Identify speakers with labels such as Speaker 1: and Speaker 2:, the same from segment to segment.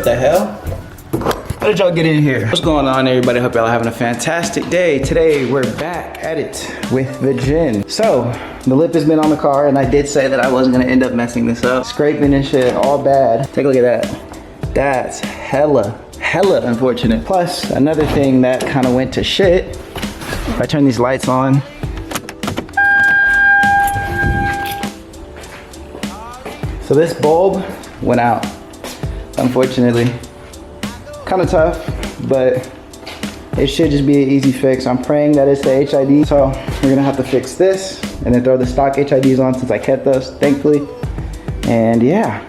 Speaker 1: the hell? How did y'all get in here? What's going on, everybody? Hope y'all are having a fantastic day. Today, we're back at it with the Gen. So, the lip has been on the car, and I did say that I wasn't gonna end up messing this up. Scraping and shit, all bad. Take a look at that. That's hella unfortunate. Plus, another thing that kind of went to shit. If I turn these lights on, so this bulb went out, unfortunately. Kind of tough, but it should just be an easy fix. I'm praying that it's the HID, so we're gonna have to fix this and then throw the stock HIDs on since I kept those, thankfully. And yeah.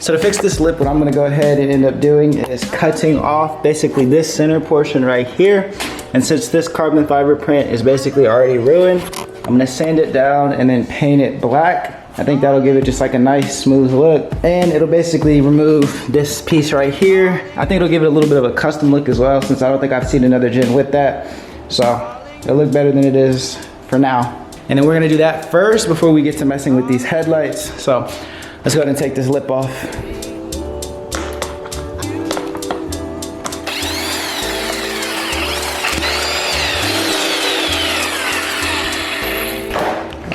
Speaker 1: So to fix this lip, what I'm gonna go ahead and end up doing is cutting off basically this center portion right here. And since this carbon fiber print is basically already ruined, I'm gonna sand it down and then paint it black. I think that'll give it just like a nice smooth look. And it'll basically remove this piece right here. I think it'll give it a little bit of a custom look as well, since I don't think I've seen another Gen with that. So it'll look better than it is for now. And then we're gonna do that first before we get to messing with these headlights. So let's go ahead and take this lip off.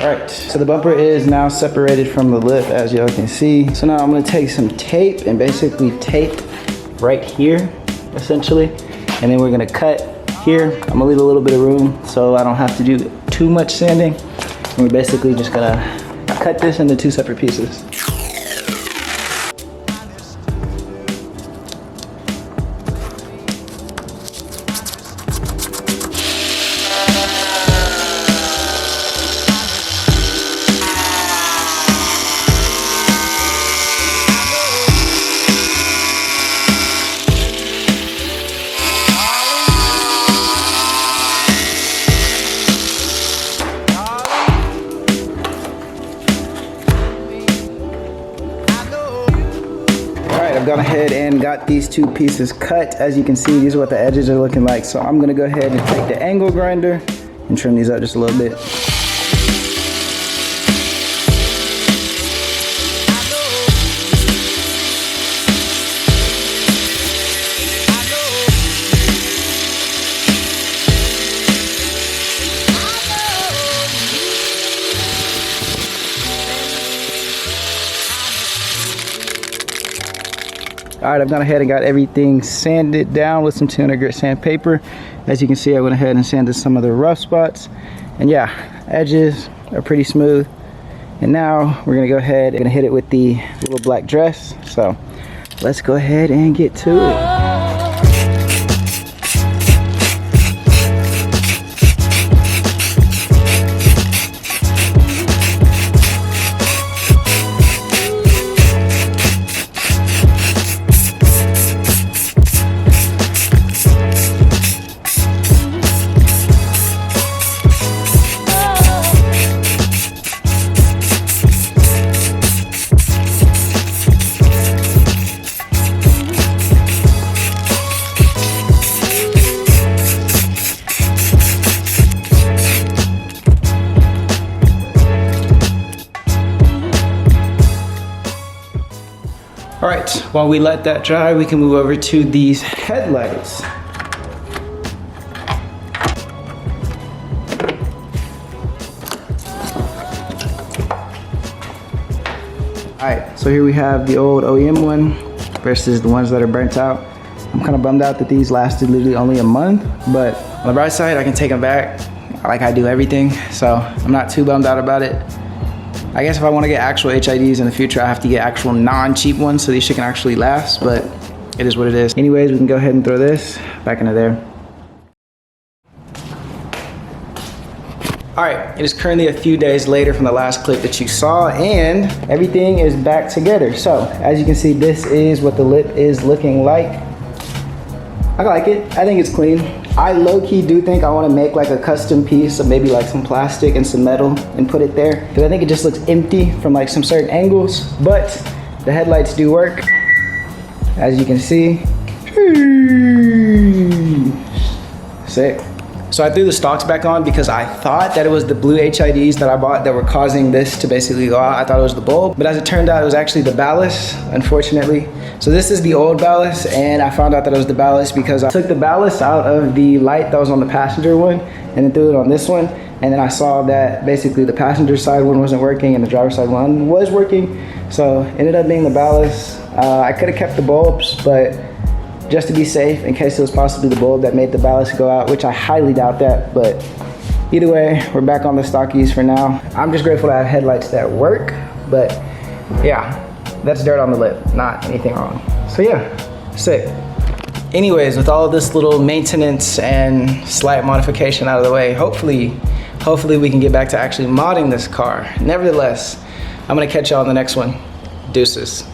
Speaker 1: All right, so the bumper is now separated from the lip, as y'all can see. So now I'm gonna take some tape and basically tape right here, essentially. And then we're gonna cut here. I'm gonna leave a little bit of room so I don't have to do too much sanding. And we're basically just gonna cut this into two separate pieces. I've gone ahead and got these two pieces cut. As you can see, these are what the edges are looking like. So I'm gonna go ahead and take the angle grinder and trim these up just a little bit. All right, I've gone ahead and got everything sanded down with some 200 grit sandpaper. As you can see, I went ahead and sanded some of the rough spots. And yeah, edges are pretty smooth. And now we're gonna go ahead and hit it with the little black dress. So let's go ahead and get to it. All right, while we let that dry, we can move over to these headlights. All right, so here we have the old OEM one versus the ones that are burnt out. I'm kind of bummed out that these lasted literally only a month, but on the bright side, I can take them back like I do everything, so I'm not too bummed out about it. I guess if I want to get actual HIDs in the future, I have to get actual non-cheap ones so these shit can actually last, but it is what it is. Anyways, we can go ahead and throw this back into there. All right, it is currently a few days later from the last clip that you saw, and everything is back together. So as you can see, this is what the lip is looking like. I like it. I think it's clean. I low-key do think I want to make like a custom piece of maybe like some plastic and some metal and put it there, because I think it just looks empty from like some certain angles, but the headlights do work, as you can see. Sick. So I threw the stocks back on because I thought that it was the blue HIDs that I bought that were causing this to basically go out. I thought it was the bulb, but as it turned out, it was actually the ballast, unfortunately. So this is the old ballast, and I found out that it was the ballast because I took the ballast out of the light that was on the passenger one and then threw it on this one. And then I saw that basically the passenger side one wasn't working and the driver's side one was working. So ended up being the ballast. I could have kept the bulbs, but just to be safe, in case it was possibly the bulb that made the ballast go out, which I highly doubt that, but either way, we're back on the stockies for now. I'm just grateful to have headlights that work, but yeah, that's dirt on the lip, not anything wrong. So yeah, sick. Anyways, with all of this little maintenance and slight modification out of the way, hopefully we can get back to actually modding this car. Nevertheless, I'm gonna catch y'all on the next one. Deuces.